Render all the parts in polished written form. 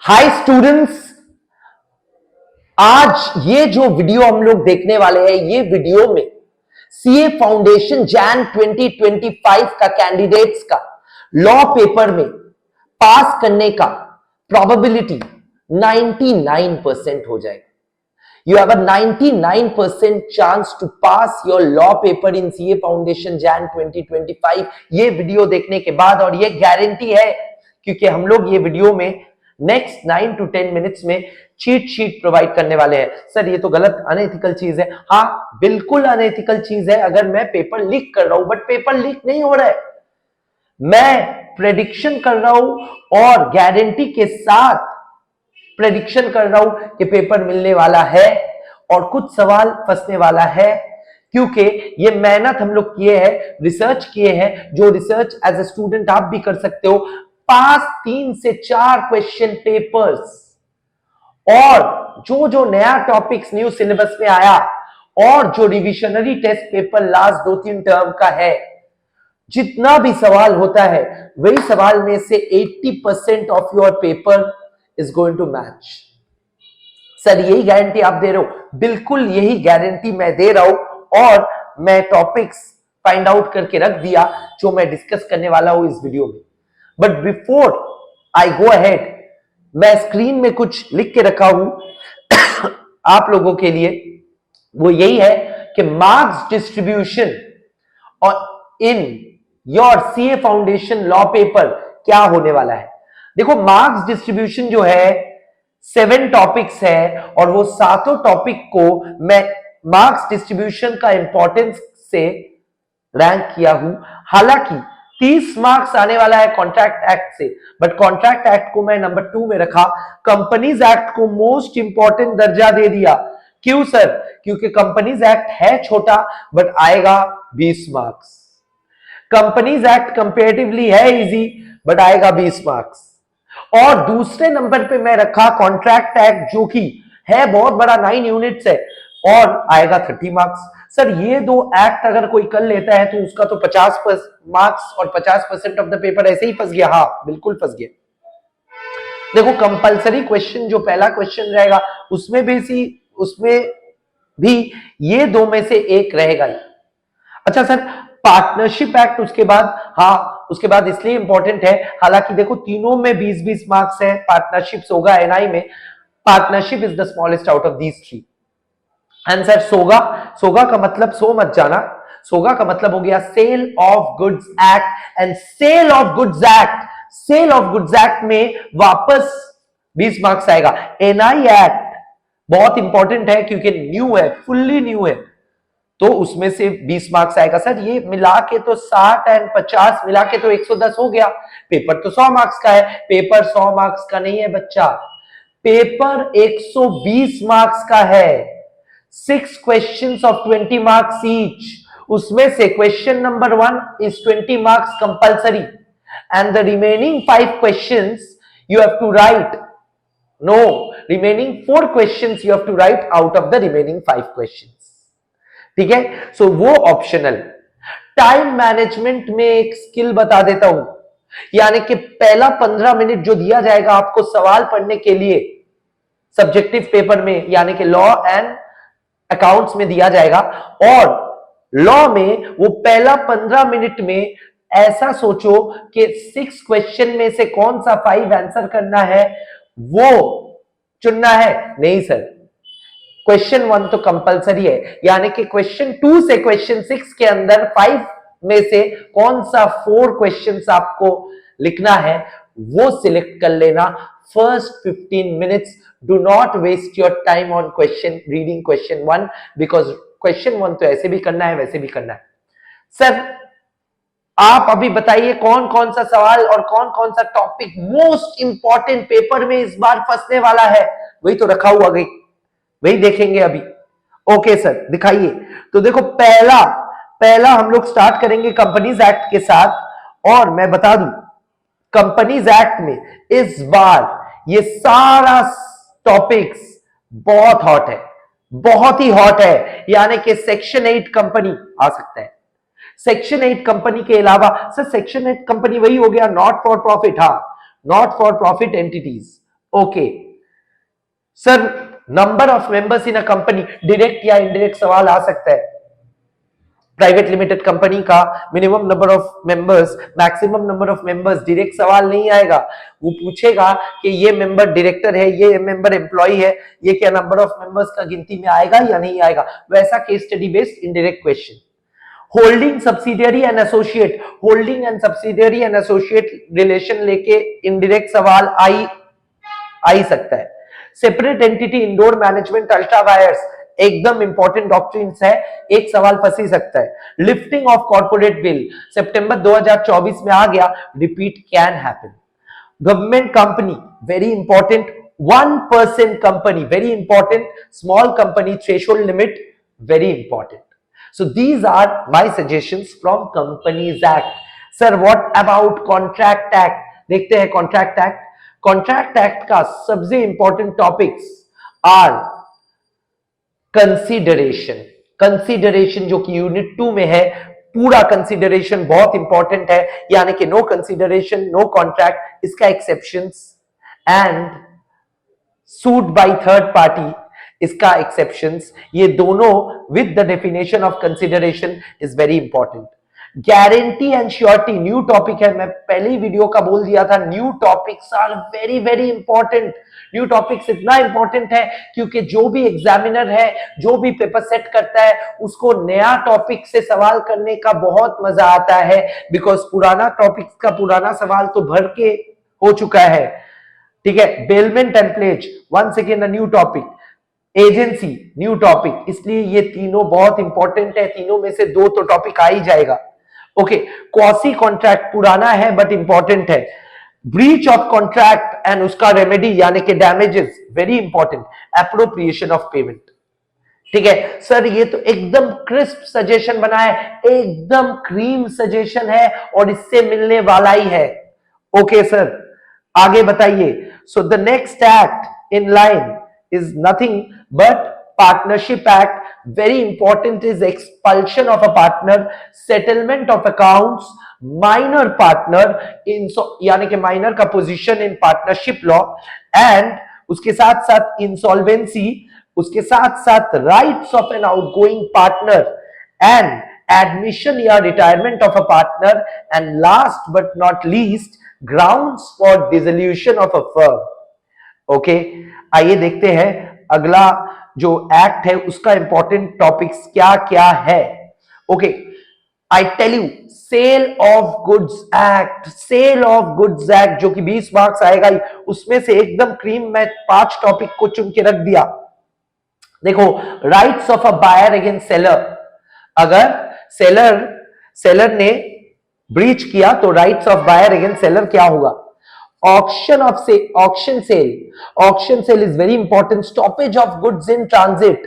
Hi students, आज ये जो वीडियो हम लोग देखने वाले हैं, ये वीडियो में सीए फाउंडेशन जैन 2025 का कैंडिडेट्स का लॉ पेपर में पास करने का प्रोबेबिलिटी 99% हो जाएगा। You have a 99% chance to pass your law paper in CA Foundation Jan 2025। ये वीडियो देखने के बाद, और ये गारंटी है क्योंकि हम लोग ये वीडियो में नेक्स्ट 9 to 10 मिनट्स में चीट शीट प्रोवाइड करने वाले हैं। सर ये तो गलत अनएथिकल चीज है। हाँ, बिल्कुल अनएथिकल चीज है अगर मैं पेपर लीक कर रहा हूं, बट पेपर लीक नहीं हो रहा है। मैं प्रेडिक्शन कर रहा हूं और गारंटी के साथ प्रेडिक्शन कर रहा हूं कि पेपर मिलने वाला है और कुछ सवाल फंसने वाला है, क्योंकि ये मेहनत हम लोग किए हैं, रिसर्च किए हैं, जो रिसर्च एज ए स्टूडेंट आप भी कर सकते हो। पास 3 से 4 क्वेश्चन पेपर्स और जो नया टॉपिक्स न्यू सिलेबस में आया और जो revisionary test paper last 2-3 term का है, जितना भी सवाल होता है वही सवाल में से 80% of your paper is going to match. Sir यही गारंटी आप दे रहे हो? बिल्कुल यही गारंटी मैं दे रहा हूं और मैं टॉपिक्स फाइंड आउट करके रख दिया जो मैं डिस्कस करने वाला हूं इस वीडियो में। But before I go ahead, मैं स्क्रीन में कुछ लिख के रखा हूं आप लोगों के लिए। वो यही है कि मार्क्स डिस्ट्रीब्यूशन और in your CA foundation law paper क्या होने वाला है। देखो, मार्क्स डिस्ट्रीब्यूशन जो है 7 टॉपिक्स है और वो सातों टॉपिक को मैं मार्क्स डिस्ट्रीब्यूशन का इंपॉर्टेंस से रैंक किया हूं। हालांकि 30 मार्क्स आने वाला है कॉन्ट्रैक्ट एक्ट से, बट कॉन्ट्रैक्ट एक्ट को मैं नंबर 2 में रखा। कंपनीज एक्ट को मोस्ट इंपॉर्टेंट दर्जा दे दिया। क्यों सर? क्योंकि कंपनीज एक्ट है छोटा बट आएगा 20 मार्क्स। कंपनीज एक्ट कंपेरेटिवली है इजी बट आएगा 20 मार्क्स। और दूसरे नंबर पे मैं रखा कॉन्ट्रैक्ट एक्ट, जो कि है बहुत बड़ा, 9 यूनिट्स है और आएगा 30 मार्क्स। सर ये दो एक्ट अगर कोई कर लेता है तो उसका तो 50 मार्क्स और 50% ऑफ द पेपर ऐसे ही फंस गया। हाँ बिल्कुल फंस गया। देखो, कंपलसरी क्वेश्चन जो पहला क्वेश्चन रहेगा उसमें भी ये दो में से एक रहेगा ही। अच्छा सर, पार्टनरशिप एक्ट उसके बाद, हाँ उसके बाद इसलिए इंपॉर्टेंट है, हालांकि देखो तीनों में 20-20 मार्क्स है। पार्टनरशिप सोगा एनआई में, partnership is the smallest out of these 3। And sir SOGA का मतलब सो मत जाना, सोगा का मतलब हो गया sale of goods act. And sale of goods act में वापस 20 मार्क्स आएगा। एनआई एक्ट बहुत इंपॉर्टेंट है क्योंकि न्यू है, फुल्ली न्यू है, तो उसमें से 20 मार्क्स आएगा। सर ये मिला के तो 60 एंड 50 मिला के तो 110 हो गया। पेपर तो 100 मार्क्स का है। पेपर 100 मार्क्स का नहीं है बच्चा, पेपर 120 मार्क्स का है। 6 क्वेश्चंस ऑफ 20 मार्क्स ईच। उसमें से question number 1 is 20 marks compulsory and the remaining 5 questions you have to write. No, remaining 4 questions you have to write out of the remaining 5 questions. ठीक है, सो वो optional. Time management में एक skill बता देता हूं, यानी कि पहला 15 मिनट जो दिया जाएगा आपको सवाल पढ़ने के लिए सब्जेक्टिव पेपर में, यानी कि लॉ एंड अकाउंट्स में दिया जाएगा, और लॉ में वो पहला 15 मिनट में ऐसा सोचो कि 6 क्वेश्चन में से कौन सा 5 आंसर करना है वो चुनना है। नहीं सर, क्वेश्चन 1 तो कंपलसरी है, यानी कि क्वेश्चन 2 से क्वेश्चन 6 के अंदर 5 में से कौन सा 4 क्वेश्चंस आपको लिखना है वो सिलेक्ट कर लेना। First 15 minutes do not waste your time on question reading question 1, because question 1 तो ऐसे भी करना है वैसे भी करना है। सर आप अभी बताइए कौन कौन सा सवाल और कौन कौन सा टॉपिक मोस्ट इंपॉर्टेंट पेपर में इस बार फंसने वाला है, वही तो रखा हुआ गई, वही देखेंगे अभी। ओके सर दिखाइए। तो देखो, पहला हम लोग स्टार्ट करेंगे कंपनीज एक्ट के साथ, और मैं बता दूं कंपनीज एक्ट में इस बार ये सारा टॉपिक्स बहुत हॉट है, बहुत ही हॉट है, यानी कि सेक्शन 8 कंपनी आ सकता है। सेक्शन 8 कंपनी के अलावा सर सेक्शन 8 कंपनी वही हो गया नॉट फॉर प्रॉफिट, हाँ not for profit entities. Okay sir, number of members in a company, direct या इनडायरेक्ट सवाल आ सकता है। प्राइवेट लिमिटेड कंपनी का minimum number of members, maximum number of members, direct सवाल नहीं आएगा। वो पूछेगा कि ये मेंबर डायरेक्टर है, ये मेंबर एम्प्लॉय है, ये क्या नंबर ऑफ मेंबर्स का गिनती में आएगा या नहीं आएगा, वैसा case study based indirect question. Holding subsidiary and associate, holding and subsidiary and associate relation लेके इनडायरेक्ट सवाल आ ही सकता है। Separate entity, indoor management, ultra vires, एकदम इंपॉर्टेंट डॉक्ट्रिन्स है, एक सवाल फंस ही सकता है। लिफ्टिंग ऑफ कॉर्पोरेट बिल सितंबर 2024 में आ गया, repeat can happen. Government company very important, 1% company very important, small company threshold limit very important. So these are my suggestions from Companies Act. Sir, what about Contract Act? देखते हैं Contract Act. Contract Act का सबसे important topics are consideration. Consideration जो कि Unit 2 में है, पूरा consideration बहुत important है, यानी कि no consideration, no contract, इसका exceptions and sued by third party, इसका एक्सेप्शंस, ये दोनों with the definition of consideration is very important. Guarantee and surety new topic है, मैं पहली वीडियो का बोल दिया था, new topics are very very important. New topics इतना इंपॉर्टेंट है क्योंकि जो भी एग्जामिनर है, जो भी पेपर सेट करता है, उसको नया टॉपिक से सवाल करने का बहुत मजा आता है, बिकॉज पुराना टॉपिक का पुराना सवाल तो भर के हो चुका है। ठीक है, bailment and pledge once again a new topic, agency new topic, इसलिए ये तीनों बहुत इंपॉर्टेंट है। तीनों में से दो तो टॉपिक आ ही जाएगा। ओके, क्वासी कॉन्ट्रैक्ट पुराना है बट इंपॉर्टेंट है। ब्रीच ऑफ कॉन्ट्रैक्ट एंड उसका रेमेडी यानी कि damages very important. Appropriation of payment, ठीक है सर, ये तो एकदम क्रिस्प सजेशन बना है, एकदम क्रीम सजेशन है और इससे मिलने वाला ही है। ओके सर, आगे बताइए। So the next act in line is nothing but Partnership Act. Very important is expulsion of a partner, settlement of accounts, minor partner in, यानी कि minor का position in partnership law, and उसके साथ साथ insolvency, उसके साथ साथ rights of an outgoing partner and admission या retirement of a partner, and last but not least grounds for dissolution of a firm. Okay, आइए देखते हैं अगला जो एक्ट है उसका इंपॉर्टेंट टॉपिक्स क्या क्या है। Okay, I tell you, sale of goods act, sale of goods act जो कि 20 मार्क्स आएगा, उसमें से एकदम क्रीम में 5 टॉपिक को चुन के रख दिया। देखो, rights of a buyer against seller, अगर सेलर ने ब्रीच किया तो rights of buyer against seller क्या होगा। Auction sale is very important. Stoppage of goods in transit,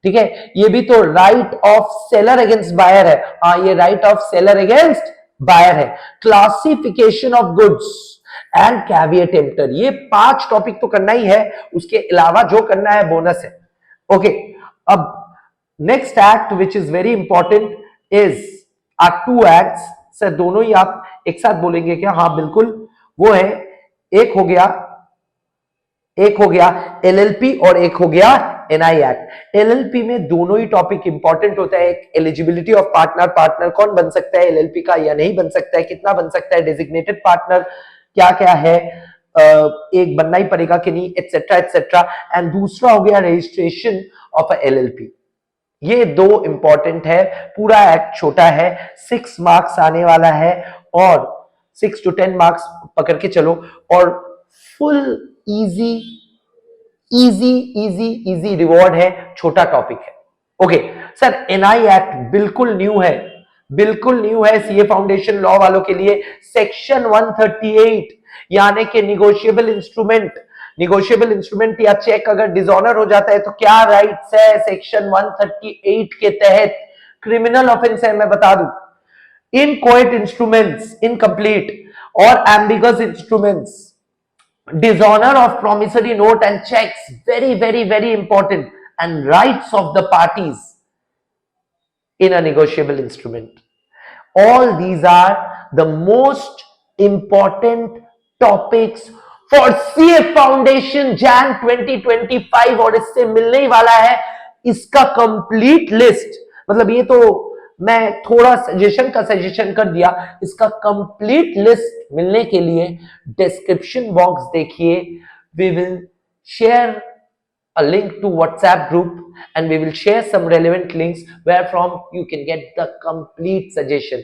ठीक है, ये भी तो right of seller against buyer है। हाँ, ये right of seller against buyer है। Classification of goods and caveat emptor, ये 5 टॉपिक तो करना ही है, उसके अलावा जो करना है बोनस है। ओके, अब next act which is very important is are 2 acts. Sir दोनों ही आप एक साथ बोलेंगे क्या? हाँ बिल्कुल, वो है, एक हो गया एलएलपी और एक हो गया एनआई एक्ट। एलएलपी में दोनों ही टॉपिक इंपॉर्टेंट होता है। एक एलिजिबिलिटी ऑफ पार्टनर कौन बन सकता है एलएलपी का या नहीं बन सकता है, कितना बन सकता है, डेजिग्नेटेड पार्टनर क्या क्या है, एक बनना ही पड़ेगा कि नहीं, एटसेट्रा एटसेट्रा। एंड दूसरा हो गया रजिस्ट्रेशन ऑफ एलएलपी। ये 2 इंपॉर्टेंट है। पूरा एक्ट छोटा है, 6 मार्क्स आने वाला है और 6 to 10 मार्क्स पकड़ के चलो, और फुल इजी रिवॉर्ड है, छोटा टॉपिक है। ओके सर, एनआई एक्ट बिल्कुल न्यू है सीए फाउंडेशन लॉ वालों के लिए। सेक्शन 138 यानी कि निगोशिएबल इंस्ट्रूमेंट या चेक अगर डिसऑनर हो जाता है तो क्या राइट्स है सेक्शन 138 के तहत। क्रिमिनल ऑफेंस है, मैं बता दूं। इनकोएट इंस्ट्रूमेंट्स, इनकम्प्लीट और ambiguous instruments, dishonor of promissory note and checks, very important, and rights of the parties in a negotiable instrument. All these are the most important topics for CA foundation Jain 2025 और इससे मिलने ही वाला है इसका complete list. मतलब ये तो मैं थोड़ा सजेशन कर दिया, इसका कंप्लीट लिस्ट मिलने के लिए डिस्क्रिप्शन बॉक्स देखिए। We will share a link to WhatsApp group and we will share some relevant links where from you can get the complete suggestion.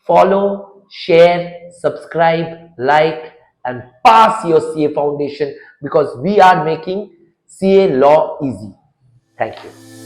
Follow, share, subscribe, like and pass your CA foundation because we are making CA law easy. Thank you.